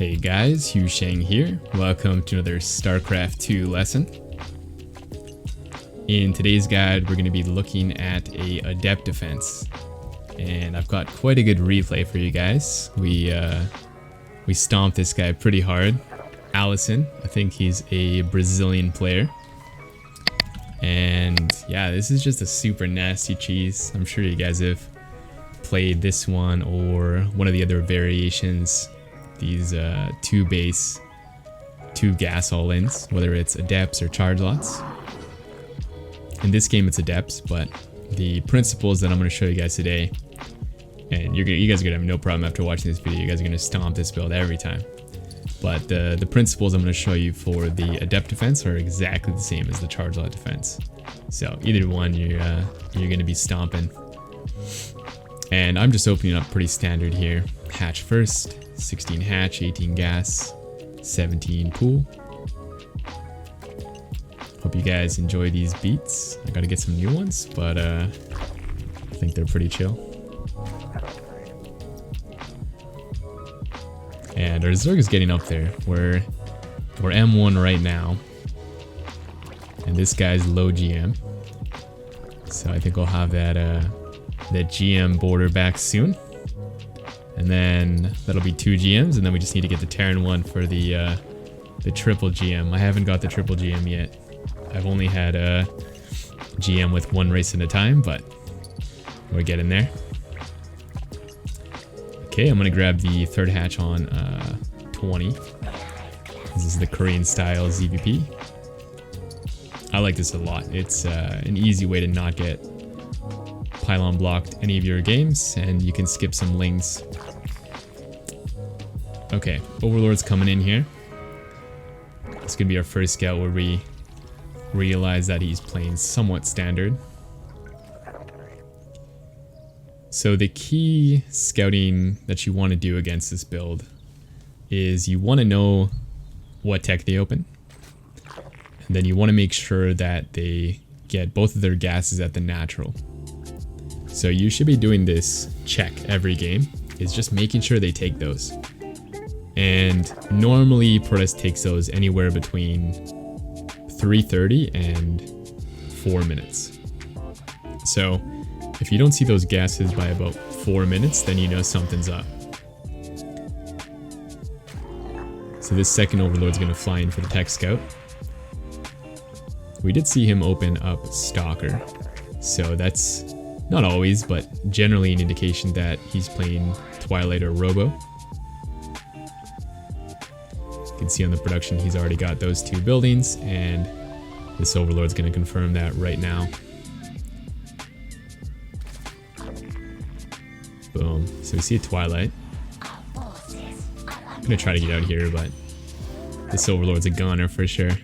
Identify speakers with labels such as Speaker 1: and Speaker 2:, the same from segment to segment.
Speaker 1: Hey guys, Hu Sheng here. Welcome to another Starcraft 2 lesson. In today's guide, we're going to be looking at a Adept defense. And I've got quite a good replay for you guys. We stomped this guy pretty hard. Allison, I think he's a Brazilian player. And yeah, this is just a super nasty cheese. I'm sure you guys have played this one or one of the other variations. These two base, two gas all-ins, whether it's Adepts or charge lots. In this game it's Adepts, but the principles that I'm going to show you guys today, and you guys are going to have no problem after watching this video, you guys are going to stomp this build every time. But the principles I'm going to show you for the Adept defense are exactly the same as the charge lot defense. So either one you're going to be stomping. And I'm just opening up pretty standard here. Hatch first. 16 hatch, 18 gas, 17 pool. Hope you guys enjoy these beats. I gotta get some new ones, but I think they're pretty chill. And our Zerg is getting up there. We're M1 right now. And this guy's low GM. So I think we'll have that GM border back soon. And then that'll be 2 GMs, and then we just need to get the Terran one for the triple GM. I haven't got the triple GM yet. I've only had a GM with one race at a time, but we're getting there. Okay, I'm gonna grab the third hatch on 20. This is the Korean style ZVP. I like this a lot. It's an easy way to not get pylon blocked any of your games, and you can skip some lings. Okay, Overlord's coming in here. This could be our first scout where we realize that he's playing somewhat standard. So the key scouting that you want to do against this build is you want to know what tech they open. And then you want to make sure that they get both of their gases at the natural. So you should be doing this check every game, is just making sure they take those. And normally Protoss takes those anywhere between 3:30 and 4 minutes. So if you don't see those gases by about 4 minutes, then you know something's up. So this second Overlord's going to fly in for the tech scout. We did see him open up Stalker, so that's not always, but generally an indication that he's playing Twilight or Robo. You can see on the production he's already got those 2 buildings, and this Overlord's going to confirm that right now. Boom. So we see a Twilight. I'm going to try to get out here, but this Overlord's a goner for sure.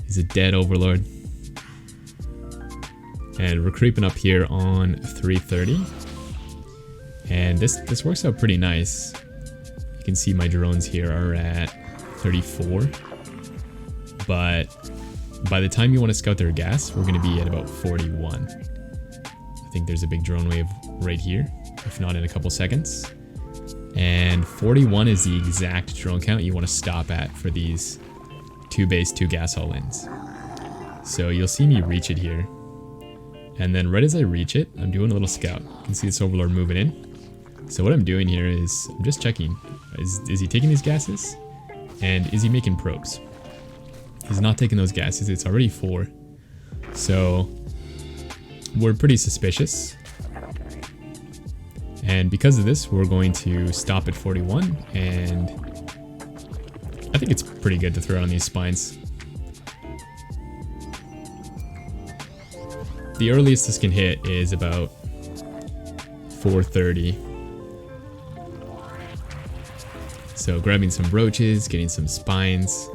Speaker 1: He's a dead Overlord. And we're creeping up here on 3:30. And this works out pretty nice. You can see my drones here are at 34. But by the time you want to scout their gas, we're going to be at about 41. I think there's a big drone wave right here, if not in a couple seconds. And 41 is the exact drone count you want to stop at for these 2 base, 2 gas all-ins. So you'll see me reach it here. And then right as I reach it, I'm doing a little scout. You can see this Overlord moving in. So what I'm doing here is I'm just checking. Is he taking these gases? And is he making probes? He's not taking those gases. It's already 4. So we're pretty suspicious. And because of this, we're going to stop at 41. And I think it's pretty good to throw on these spines. The earliest this can hit is about 4:30. So grabbing some brooches, getting some spines,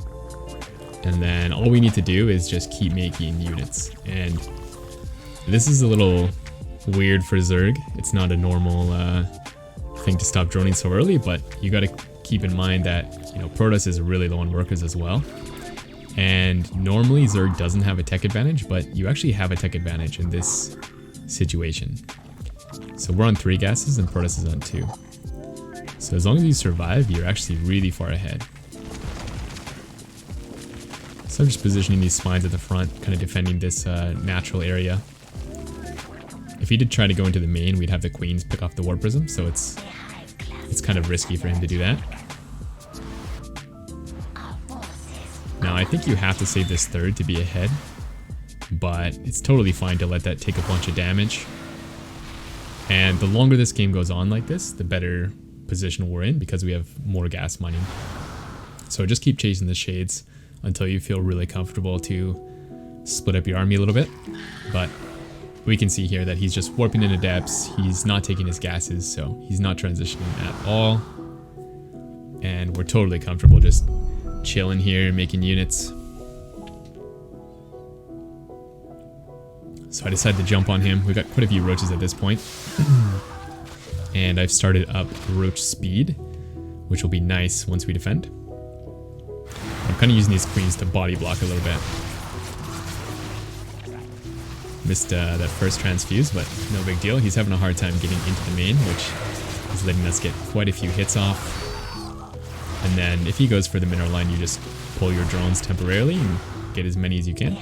Speaker 1: and then all we need to do is just keep making units. And this is a little weird for Zerg. It's not a normal thing to stop droning so early, but you got to keep in mind that, you know, Protoss is really low on workers as well. And normally Zerg doesn't have a tech advantage, but you actually have a tech advantage in this situation. So we're on 3 gases and Protoss is on 2. So as long as you survive, you're actually really far ahead. So I'm just positioning these spines at the front, kind of defending this natural area. If he did try to go into the main, we'd have the queens pick off the war prism, so it's kind of risky for him to do that. Now I think you have to save this third to be ahead, but it's totally fine to let that take a bunch of damage. And the longer this game goes on like this, the better position we're in because we have more gas mining. So just keep chasing the shades until you feel really comfortable to split up your army a little bit. But we can see here that he's just warping into depths. He's not taking his gases, so he's not transitioning at all. And we're totally comfortable just chilling here, making units. So I decided to jump on him. We've got quite a few roaches at this point. And I've started up roach speed, which will be nice once we defend. I'm kind of using these queens to body block a little bit. Missed that first transfuse, but no big deal. He's having a hard time getting into the main, which is letting us get quite a few hits off. And then if he goes for the mineral line, you just pull your drones temporarily and get as many as you can.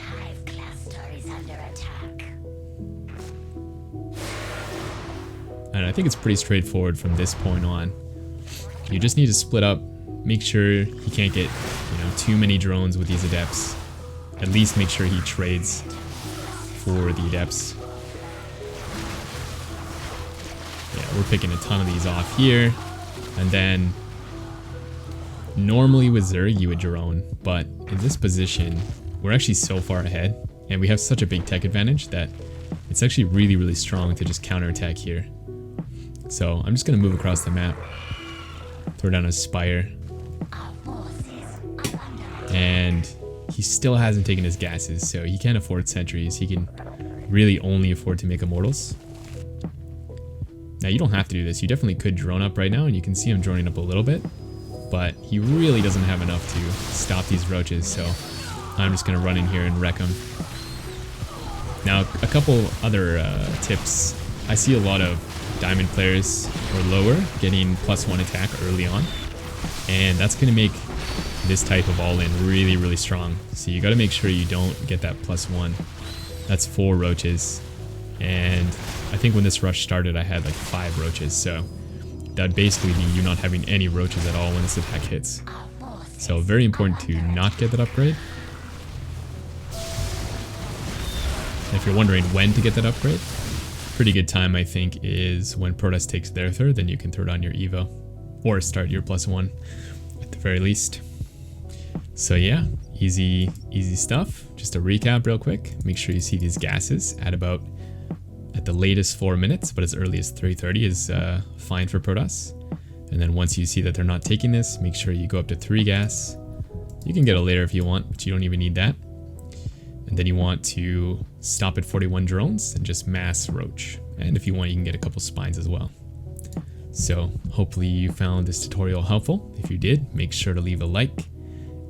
Speaker 1: And I think it's pretty straightforward from this point on. You just need to split up, make sure he can't get, too many drones with these adepts. At least make sure he trades for the adepts. Yeah, we're picking a ton of these off here. And then normally with Zerg you would drone, but in this position we're actually so far ahead and we have such a big tech advantage that it's actually really strong to just counterattack here. So I'm just gonna move across the map, throw down a spire, and he still hasn't taken his gases, so he can't afford sentries. He can really only afford to make immortals. Now you don't have to do this. You definitely could drone up right now, and you can see him droning up a little bit, but he really doesn't have enough to stop these roaches, so I'm just gonna run in here and wreck him. Now a couple other tips. I see a lot of diamond players or lower getting +1 attack early on, and that's going to make this type of all-in really strong. So you got to make sure you don't get that +1. That's 4 roaches, and I think when this rush started I had like 5 roaches, so that'd basically be you not having any roaches at all when this attack hits. So very important to not get that upgrade. And if you're wondering when to get that upgrade, pretty good time I think is when Protoss takes their third, then you can throw down your Evo or start your +1 at the very least. So yeah, easy stuff. Just to recap real quick, make sure you see these gases at the latest 4 minutes, but as early as 3:30 is fine for Protoss. And then once you see that they're not taking this, make sure you go up to 3 gas. You can get it later if you want, but you don't even need that. And then you want to stop at 41 drones and just mass roach. And if you want, you can get a couple spines as well. So hopefully you found this tutorial helpful. If you did, make sure to leave a like.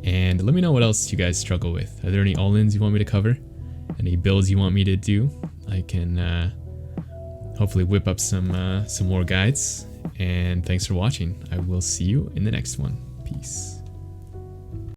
Speaker 1: And let me know what else you guys struggle with. Are there any all-ins you want me to cover? Any builds you want me to do? I can hopefully whip up some more guides. And thanks for watching. I will see you in the next one. Peace.